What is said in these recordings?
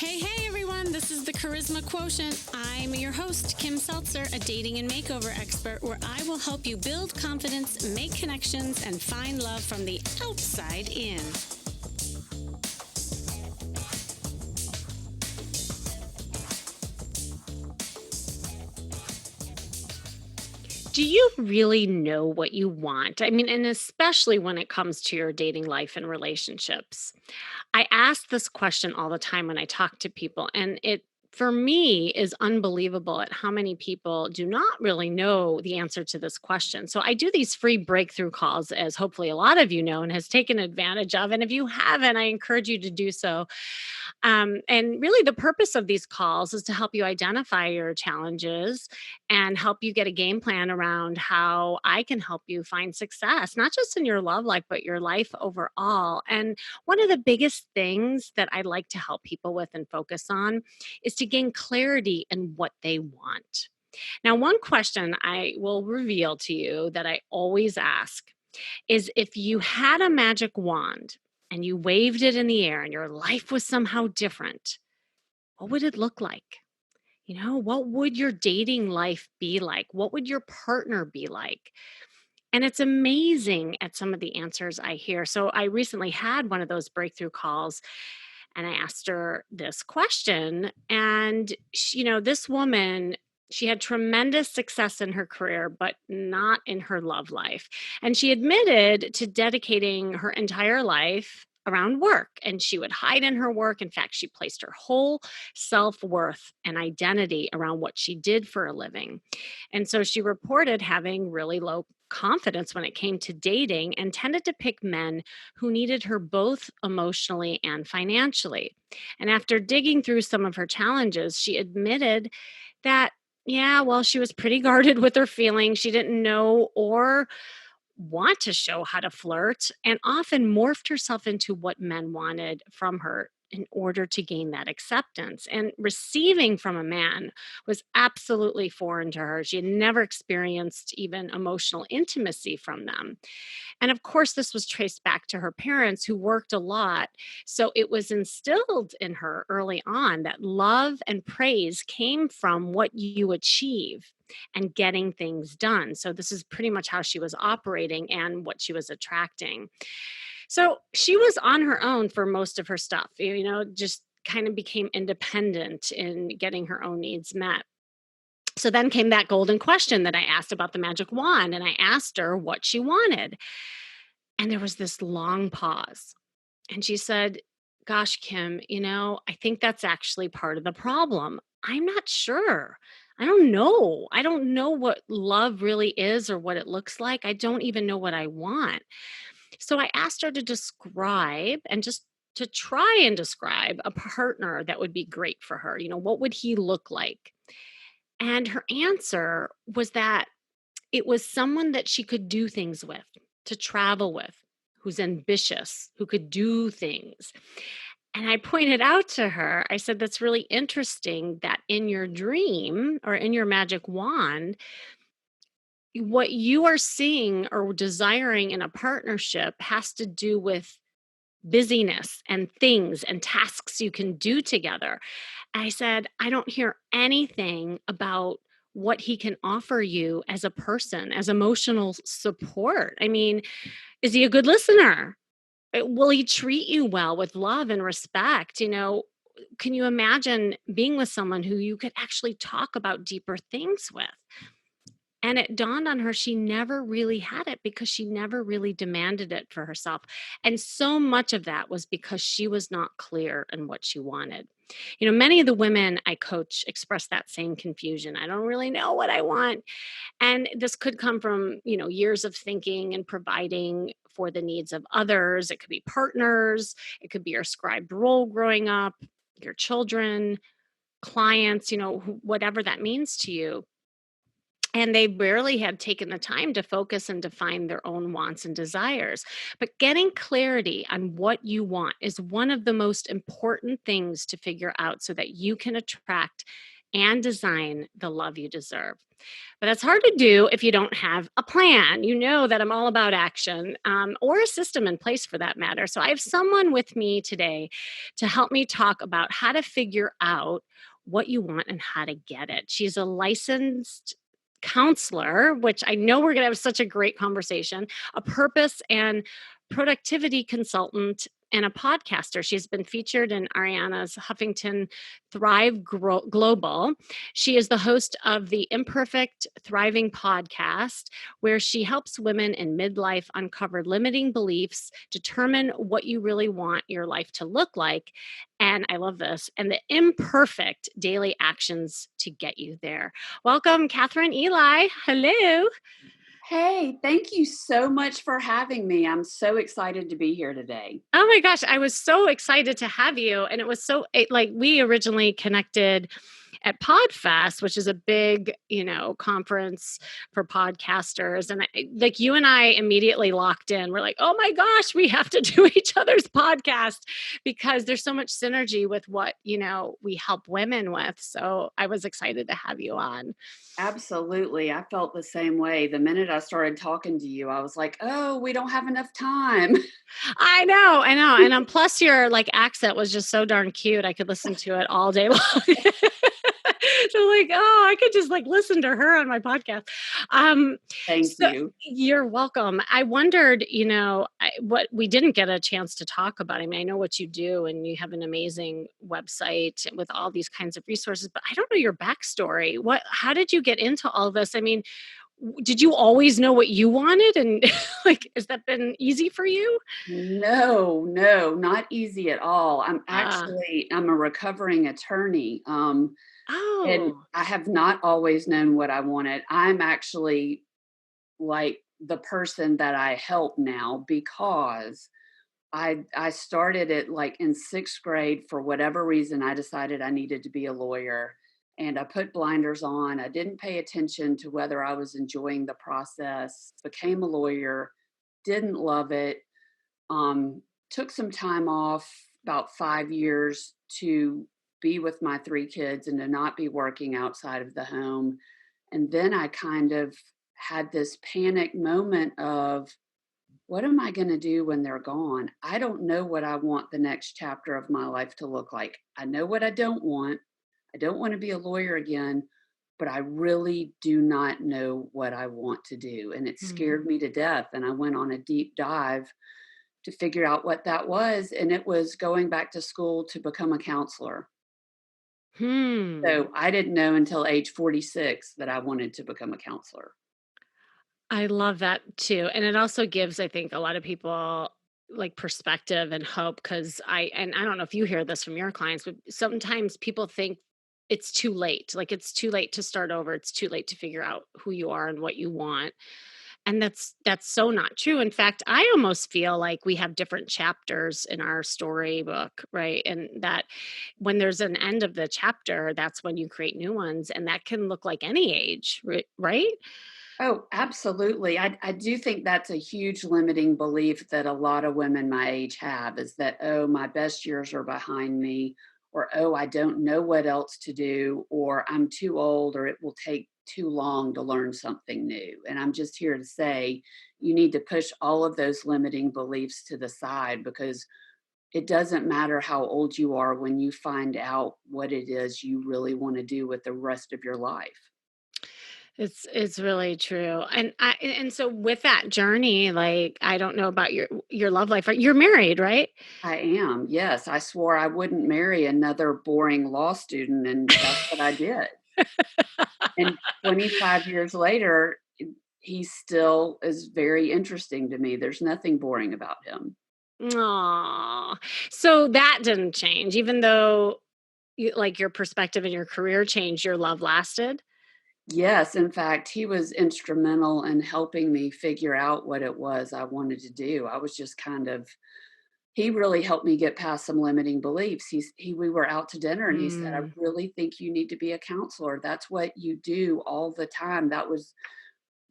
Hey everyone, this is the Charisma Quotient. I'm your host, Kim Seltzer, a dating and makeover expert, where I will help you build confidence, make connections, and find love from the outside in. Do you really know what you want? I mean, and especially when it comes to your dating life and relationships. I ask this question all the time when I talk to people, and it for me is unbelievable at how many people do not really know the answer to this question. So I do these free breakthrough calls, as hopefully a lot of you know and has taken advantage of. And if you haven't, I encourage you to do so. And really, the purpose of these calls is to help you identify your challenges and help you get a game plan around how I can help you find success, not just in your love life, but your life overall. And one of the biggest things that I like to help people with and focus on is to gain clarity in what they want. Now, one question I will reveal to you that I always ask is, if you had a magic wand and you waved it in the air and your life was somehow different, what would it look like? What would your dating life be like? What would your partner be like? And it's amazing at some of the answers I hear. So I recently had one of those breakthrough calls and I asked her this question. And, this woman, she had tremendous success in her career, but not in her love life. And she admitted to dedicating her entire life around work, and she would hide in her work. In fact, she placed her whole self-worth and identity around what she did for a living. And so she reported having really low confidence when it came to dating and tended to pick men who needed her both emotionally and financially. And after digging through some of her challenges, she admitted that, yeah, well, she was pretty guarded with her feelings. She didn't know or want to show how to flirt, and often morphed herself into what men wanted from her in order to gain that acceptance. And receiving from a man was absolutely foreign to her. She had never experienced even emotional intimacy from them. And of course, this was traced back to her parents who worked a lot. So it was instilled in her early on that love and praise came from what you achieve and getting things done. So this is pretty much how she was operating and what she was attracting. So she was on her own for most of her stuff, just kind of became independent in getting her own needs met. So then came that golden question that I asked about the magic wand, and I asked her what she wanted. And there was this long pause. And she said, "Gosh, Kim, I think that's actually part of the problem. I'm not sure. I don't know. I don't know what love really is or what it looks like. I don't even know what I want." So I asked her to describe and just to try and describe a partner that would be great for her. What would he look like? And her answer was that it was someone that she could do things with, to travel with, who's ambitious, who could do things. And I pointed out to her, I said, "That's really interesting that in your dream or in your magic wand, what you are seeing or desiring in a partnership has to do with busyness and things and tasks you can do together." I said, "I don't hear anything about what he can offer you as a person, as emotional support. I mean, is he a good listener? Will he treat you well with love and respect? Can you imagine being with someone who you could actually talk about deeper things with?" And it dawned on her she never really had it because she never really demanded it for herself. And so much of that was because she was not clear in what she wanted. Many of the women I coach express that same confusion. I don't really know what I want. And this could come from, years of thinking and providing for the needs of others. It could be partners, it could be your scribed role growing up, your children, clients, whatever that means to you. And they barely had taken the time to focus and define their own wants and desires. But getting clarity on what you want is one of the most important things to figure out so that you can attract and design the love you deserve. But that's hard to do if you don't have a plan. You know that I'm all about action, or a system in place for that matter. So I have someone with me today to help me talk about how to figure out what you want and how to get it. She's a licensed counselor, which I know we're going to have such a great conversation, a purpose and productivity consultant, and a podcaster. She's been featured in Ariana's Huffington Global. She is the host of the Imperfect Thriving podcast, where she helps women in midlife uncover limiting beliefs, determine what you really want your life to look like. And I love this, and the imperfect daily actions to get you there. Welcome, Kathryn Eli. Hello. Hey, thank you so much for having me. I'm so excited to be here today. Oh my gosh, I was so excited to have you. And it was like we originally connected at PodFest, which is a big, conference for podcasters. And like you and I immediately locked in. We're like, oh my gosh, we have to do each other's podcast because there's so much synergy with what, we help women with. So I was excited to have you on. Absolutely. I felt the same way. The minute I started talking to you, I was like, oh, we don't have enough time. I know, I know. And plus your like accent was just so darn cute. I could listen to it all day long. So like, oh, I could just like listen to her on my podcast. Um, Thank so you. you're welcome. I wondered, what we didn't get a chance to talk about. I mean, I know what you do and you have an amazing website with all these kinds of resources, but I don't know your backstory. How did you get into all this? I mean, did you always know what you wanted? And like, has that been easy for you? No, not easy at all. Uh, I'm a recovering attorney. And oh, I have not always known what I wanted. I'm actually like the person that I help now because I started it like in 6th grade. For whatever reason, I decided I needed to be a lawyer, and I put blinders on. I didn't pay attention to whether I was enjoying the process, became a lawyer, didn't love it, took some time off, about 5 years, to be with my 3 kids and to not be working outside of the home. And then I kind of had this panic moment of, what am I going to do when they're gone? I don't know what I want the next chapter of my life to look like. I know what I don't want. I don't want to be a lawyer again, but I really do not know what I want to do. And it hmm. scared me to death. And I went on a deep dive to figure out what that was. And it was going back to school to become a counselor. Hmm. So I didn't know until age 46 that I wanted to become a counselor. I love that too. And it also gives, I think, a lot of people like perspective and hope because I don't know if you hear this from your clients, but sometimes people think it's too late. Like it's too late to start over. It's too late to figure out who you are and what you want. And that's so not true. In fact, I almost feel like we have different chapters in our storybook, right? And that when there's an end of the chapter, that's when you create new ones. And that can look like any age, right? Oh, absolutely. I do think that's a huge limiting belief that a lot of women my age have, is that, oh, my best years are behind me, or, oh, I don't know what else to do, or I'm too old, or it will take too long to learn something new. And I'm just here to say you need to push all of those limiting beliefs to the side, because it doesn't matter how old you are when you find out what it is you really want to do with the rest of your life. It's really true. And so with that journey, like I don't know about your love life. You're married, right? I am, yes. I swore I wouldn't marry another boring law student, and that's what I did. And 25 years later, he still is very interesting to me. There's nothing boring about him. Aw. So that didn't change, even though like your perspective and your career changed, your love lasted? Yes, in fact, he was instrumental in helping me figure out what it was I wanted to do. I was just kind of He really helped me get past some limiting beliefs. We were out to dinner and he said, "I Mm. really think you need to be a counselor. That's what you do all the time. That was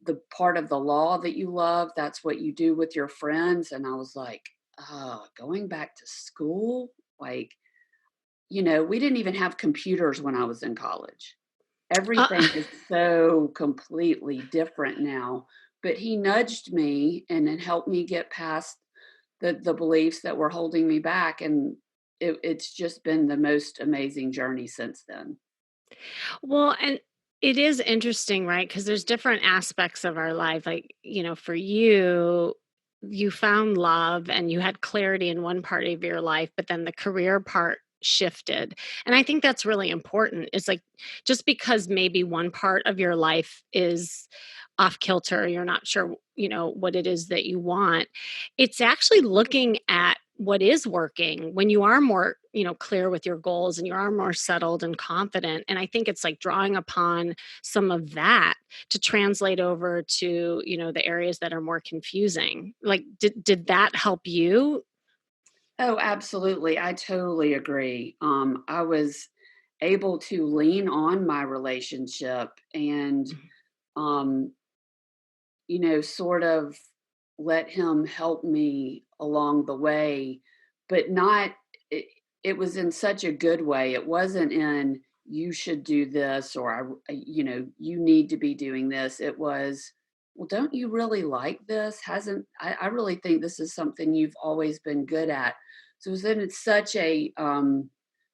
the part of the law that you love. That's what you do with your friends." And I was like, "Oh, going back to school? Like, we didn't even have computers when I was in college. Uh, Everything is so completely different now, but he nudged me and then helped me get past the beliefs that were holding me back, and it's just been the most amazing journey since then. well, and it is interesting, right? Because there's different aspects of our life. Like, for you, you found love and you had clarity in one part of your life, but then the career part shifted. And I think that's really important. It's like just because maybe one part of your life is off kilter, you're not sure, what it is that you want. It's actually looking at what is working when you are more, clear with your goals and you are more settled and confident. And I think it's like drawing upon some of that to translate over to, the areas that are more confusing. Like, did that help you? Oh, absolutely. I totally agree. I was able to lean on my relationship and, um, sort of let him help me along the way, but not, it, it was in such a good way. It wasn't in, you should do this, or you need to be doing this. It was, well, don't you really like this? I really think this is something you've always been good at. So it was in such a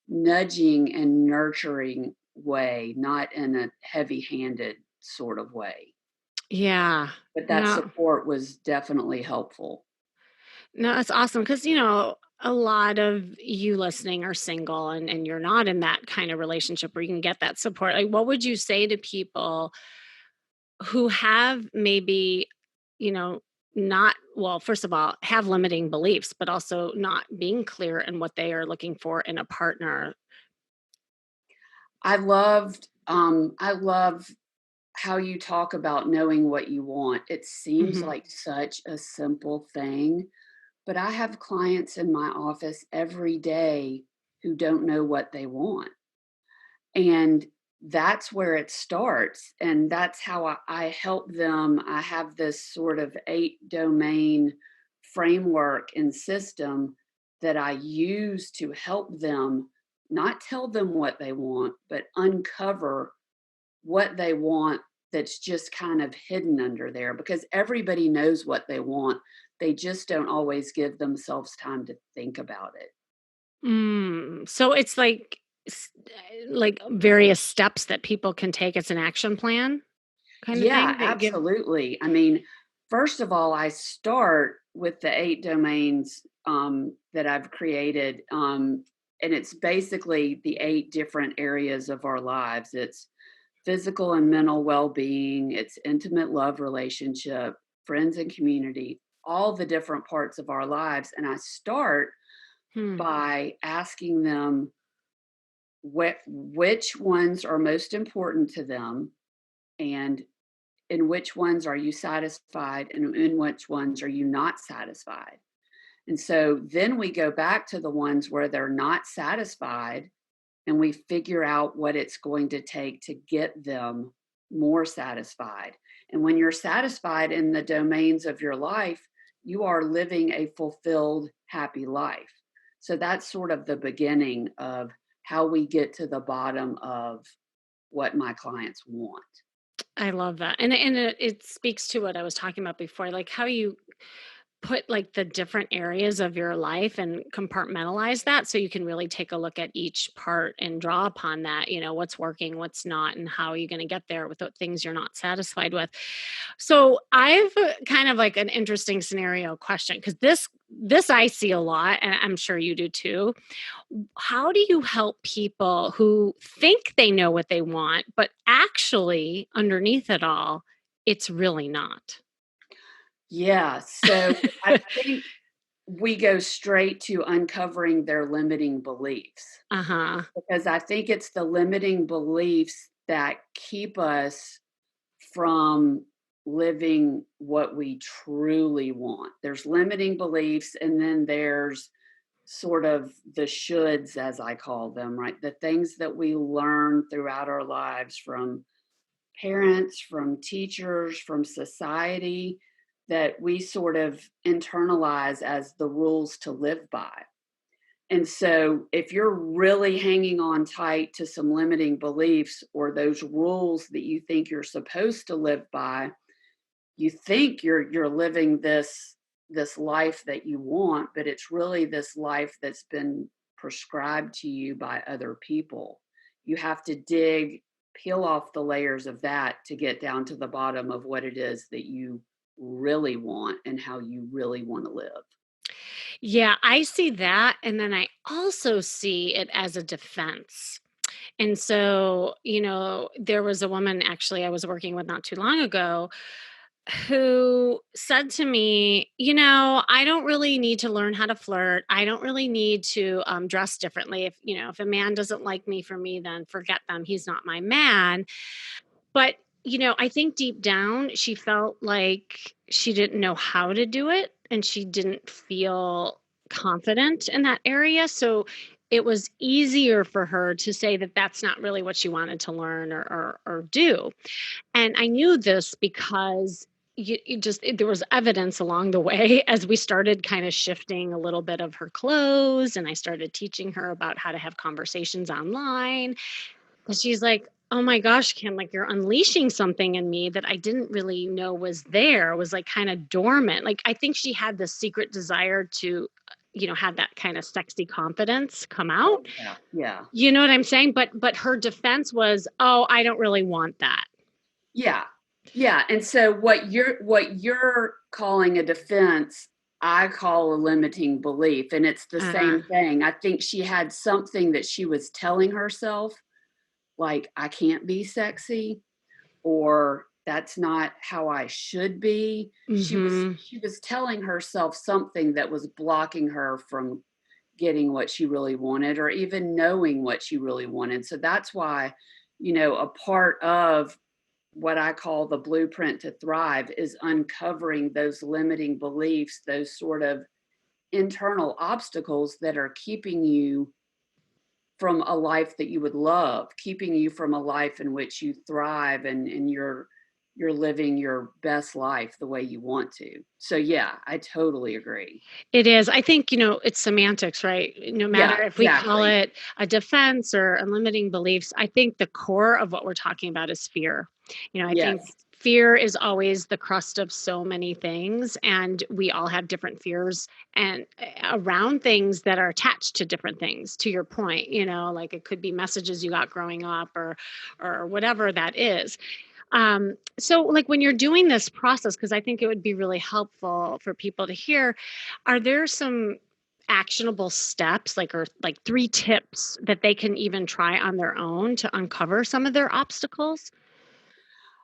nudging and nurturing way, not in a heavy handed sort of way. Yeah. But that No. support was definitely helpful. No, that's awesome because, a lot of you listening are single and you're not in that kind of relationship where you can get that support. Like, what would you say to people who have maybe, you know, not, well, first of all, have limiting beliefs, but also not being clear in what they are looking for in a partner? I love how you talk about knowing what you want. It seems Mhm. like such a simple thing, but I have clients in my office every day who don't know what they want. And that's where it starts. And that's how I help them. I have this sort of 8 domain framework and system that I use to help them not tell them what they want, but uncover what they want that's just kind of hidden under there because everybody knows what they want. They just don't always give themselves time to think about it. So it's like various steps that people can take. It's an action plan kind of Yeah, thing that give. absolutely. I mean, first of all, I start with the 8 domains that I've created. And it's basically the 8 different areas of our lives. It's physical and mental well being, it's intimate love relationship, friends and community, all the different parts of our lives. And I start Hmm. by asking them which ones are most important to them and in which ones are you satisfied and in which ones are you not satisfied. And so then we go back to the ones where they're not satisfied and we figure out what it's going to take to get them more satisfied. And when you're satisfied in the domains of your life, you are living a fulfilled, happy life. So that's sort of the beginning of how we get to the bottom of what my clients want. I love that. And it speaks to what I was talking about before, like how you put like the different areas of your life and compartmentalize that so you can really take a look at each part and draw upon that, what's working, what's not, and how are you going to get there with the things you're not satisfied with. So I've kind of like an interesting scenario question because this I see a lot and I'm sure you do too. How do you help people who think they know what they want, but actually underneath it all, it's really not? Yeah, so I think we go straight to uncovering their limiting beliefs Uh-huh. because I think it's the limiting beliefs that keep us from living what we truly want. There's limiting beliefs, and then there's sort of the shoulds, as I call them, right? The things that we learn throughout our lives from parents, from teachers, from society that we sort of internalize as the rules to live by. And so if you're really hanging on tight to some limiting beliefs or those rules that you think you're supposed to live by, you think you're living this life that you want, but it's really this life that's been prescribed to you by other people. You have to peel off the layers of that to get down to the bottom of what it is that you really want and how you really want to live. Yeah, I see that, and then I also see it as a defense. And so, there was a woman actually I was working with not too long ago who said to me, I don't really need to learn how to flirt. I don't really need to dress differently. If a man doesn't like me for me, then forget them. He's not my man. But, I think deep down she felt like she didn't know how to do it and she didn't feel confident in that area. So it was easier for her to say that that's not really what she wanted to learn or do. And I knew this because there was evidence along the way as we started kind of shifting a little bit of her clothes and I started teaching her about how to have conversations online. And she's like, "Oh my gosh, Kim, like you're unleashing something in me that I didn't really know was there, was like kind of dormant." Like I think she had this secret desire to, have that kind of sexy confidence come Oh out. yeah. Yeah. You know what I'm saying? But her defense was, "Oh, I don't really want that." Yeah. Yeah, and so what you're calling a defense, I call a limiting belief, and it's the Uh, same thing. I think she had something that she was telling herself, like, "I can't be sexy," or "That's not how I should be." She was mhm. she was telling herself something that was blocking her from getting what she really wanted or even knowing what she really wanted. So that's why, a part of what I call the blueprint to thrive is uncovering those limiting beliefs, those sort of internal obstacles that are keeping you from a life that you would love, keeping you from a life in which you thrive and you're living your best life the way you want to. So yeah, I totally agree. It is. I think, it's semantics, right? No matter Yeah, if we call exactly. it a defense or a limiting beliefs, I think the core of what we're talking about is fear. I think Yes. fear is always the crust of so many things, and we all have different fears and around things that are attached to different things. To your point, like it could be messages you got growing up or whatever that is. So like when you're doing this process, because I think it would be really helpful for people to hear, are there some actionable steps or like three tips that they can even try on their own to uncover some of their obstacles?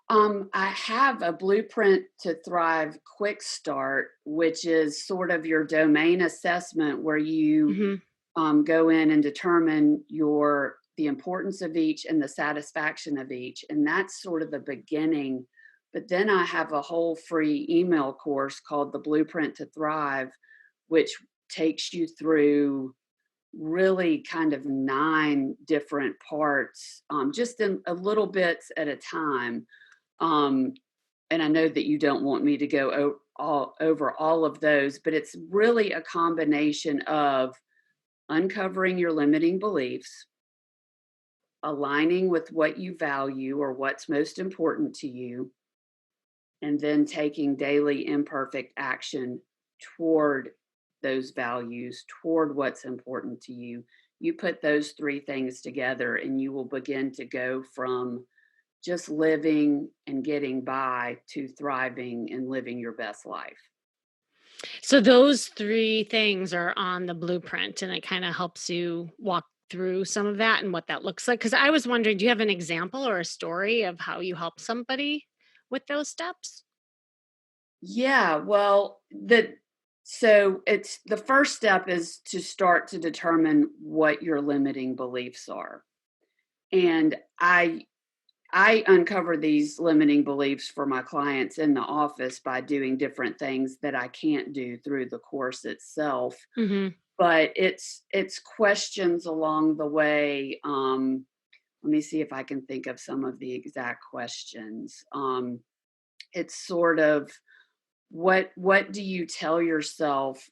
I have a Blueprint to Thrive quick start, which is sort of your domain assessment where you Hmm. go in and determine the importance of each and the satisfaction of each, and that's sort of the beginning. But then I have a whole free email course called the Blueprint to Thrive, which takes you through really kind of nine different parts, just in a little bits at a time. Um, and I know that you don't want me to go over all of those, but it's really a combination of uncovering your limiting beliefs, aligning with what you value or what's most important to you, and then taking daily imperfect action toward those values, toward what's important to you. You put those three things together, and you will begin to go from just living and getting by to thriving and living your best life. So those three things are on the blueprint, and it kind of helps you walk through some of that and what that looks like. Because I was wondering, do you have an example or a story of how you help somebody with those steps? Yeah, well, so it's the first step is to start to determine what your limiting beliefs are. And I uncover these limiting beliefs for my clients in the office by doing different things that I can't do through the course itself. Hmm. But it's questions along the way. Let me see if I can think of some of the exact questions. It's sort of what do you tell yourself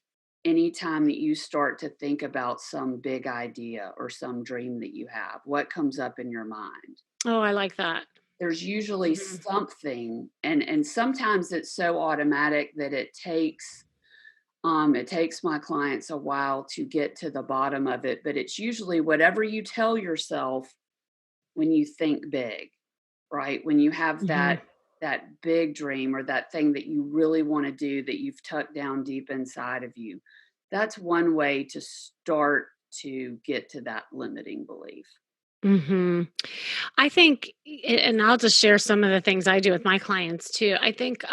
anytime that you start to think about some big idea or some dream that you have, what comes up in your mind? Oh, I like that. There's usually Mhm. something, and sometimes it's so automatic that it takes my clients a while to get to the bottom of it, but it's usually whatever you tell yourself when you think big, right? When you have Mhm. that big dream or that thing that you really want to do that you've tucked down deep inside of you. That's one way to start to get to that limiting belief. Mhm. I think, and I'll just share some of the things I do with my clients too. I think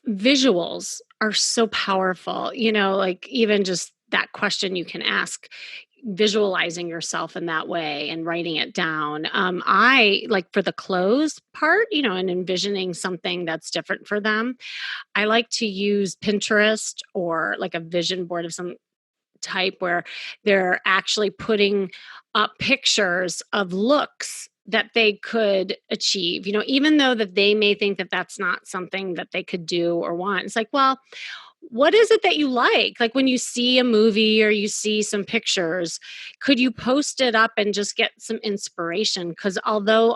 visuals are so powerful, like even just that question you can ask, visualizing yourself in that way and writing it down. I like for the clothes part, and envisioning something that's different for them. I like to use Pinterest or like a vision board of some type where they're actually putting up pictures of looks that they could achieve, even though that they may think that that's not something that they could do or want. It's like, well, what is it that you like? Like when you see a movie or you see some pictures, could you post it up and just get some inspiration? Because although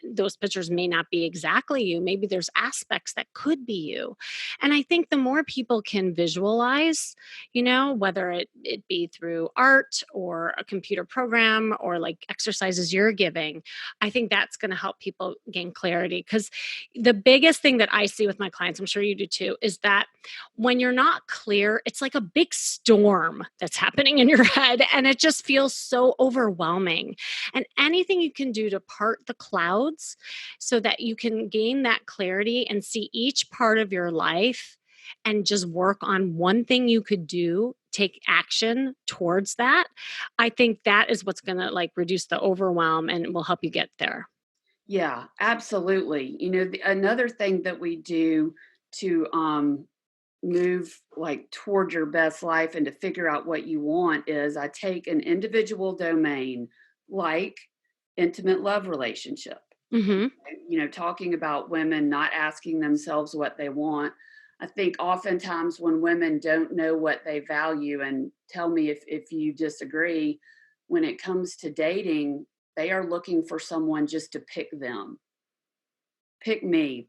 those pictures may not be exactly you, maybe there's aspects that could be you. And I think the more people can visualize, whether it be through art or a computer program or like exercises you're giving, I think that's going to help people gain clarity. Because the biggest thing that I see with my clients, I'm sure you do too, is that when you're not clear, it's like a big storm that's happening in your head, and it just feels so overwhelming. And anything you can do to part the clouds so that you can gain that clarity and see each part of your life and just work on one thing you could do, take action towards that. I think that is what's going to like reduce the overwhelm and will help you get there. Yeah, absolutely. Another thing that we do to move like toward your best life and to figure out what you want is I take an individual domain like intimate love relationship. Mhm. Talking about women not asking themselves what they want. I think oftentimes when women don't know what they value, and tell me if you disagree, when it comes to dating, they are looking for someone just to pick them. Pick me.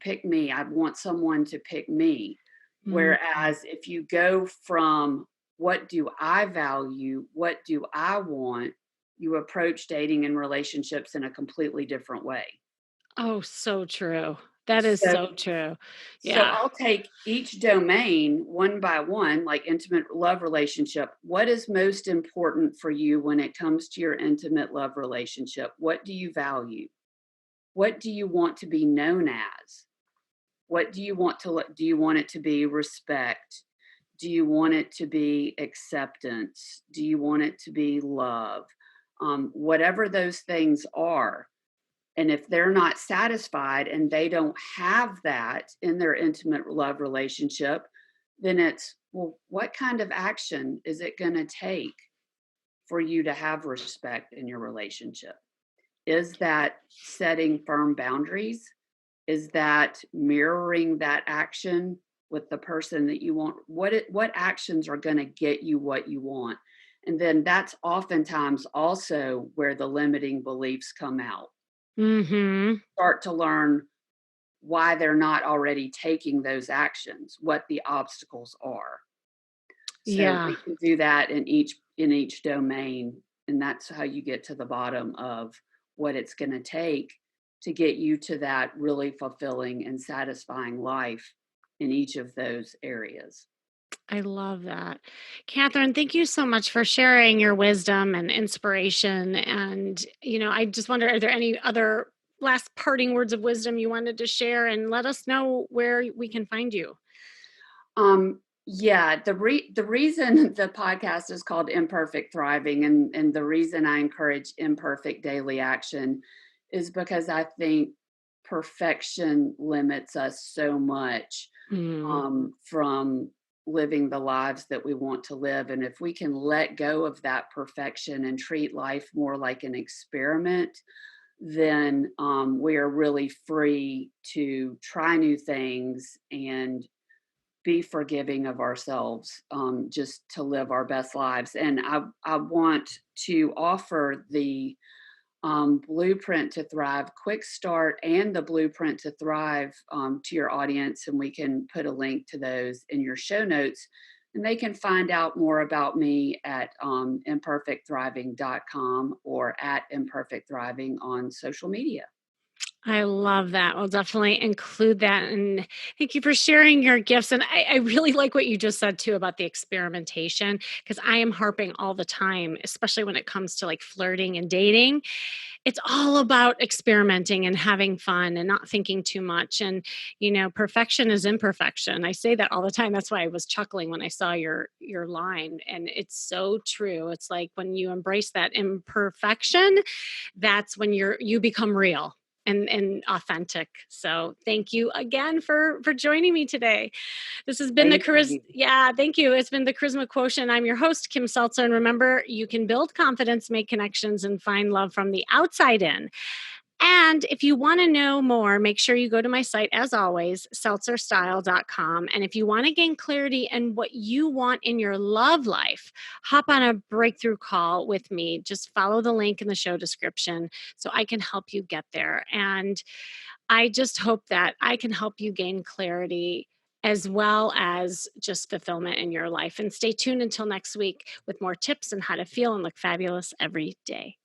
I want someone to pick me. Mhm. Whereas if you go from what do I value, what do I want, you approach dating and relationships in a completely different way. Oh, so true. That is So so true. So Yeah. I'll take each domain one by one, like intimate love relationship. What is most important for you when it comes to your intimate love relationship? What do you value? What do you want to be known as? What do you want do you want it to be respect? Do you want it to be acceptance? Do you want it to be love? Whatever those things are, and if they're not satisfied and they don't have that in their intimate love relationship, then it's, well, what kind of action is it going to take for you to have respect in your relationship? Is that setting firm boundaries? Is that mirroring that action with the person that you want? What actions are going to get you what you want? And then that's oftentimes also where the limiting beliefs come out. Mhm. Start to learn why they're not already taking those actions, what the obstacles are. So Yeah. we can do that in each domain, and that's how you get to the bottom of what it's going to take to get you to that really fulfilling and satisfying life in each of those areas. I love that. Catherine, thank you so much for sharing your wisdom and inspiration. And, I just wonder, are there any other last parting words of wisdom you wanted to share? And let us know where we can find you. Yeah, the reason the podcast is called Imperfect Thriving, and the reason I encourage imperfect daily action is because I think perfection limits us so much Mm. from living the lives that we want to live. And if we can let go of that perfection and treat life more like an experiment, then we are really free to try new things and be forgiving of ourselves, just to live our best lives. And I want to offer the Blueprint to Thrive Quick Start and the Blueprint to Thrive to your audience. And we can put a link to those in your show notes. And they can find out more about me at imperfectthriving.com or at imperfect thriving on social media. I love that. We'll definitely include that. And thank you for sharing your gifts. And I really like what you just said too about the experimentation, because I am harping all the time, especially when it comes to like flirting and dating. It's all about experimenting and having fun and not thinking too much. And, perfection is imperfection. I say that all the time. That's why I was chuckling when I saw your line. And it's so true. It's like when you embrace that imperfection, that's when you become real and authentic. So thank you again for joining me today. This has been the Thank charisma. you. Yeah, thank you. It's been the Charisma Quotient. I'm your host, Kim Seltzer. And remember, you can build confidence, make connections, and find love from the outside in. And if you want to know more, make sure you go to my site, as always, seltzerstyle.com. And if you want to gain clarity and what you want in your love life, hop on a breakthrough call with me. Just follow the link in the show description so I can help you get there. And I just hope that I can help you gain clarity as well as just fulfillment in your life. And stay tuned until next week with more tips on how to feel and look fabulous every day.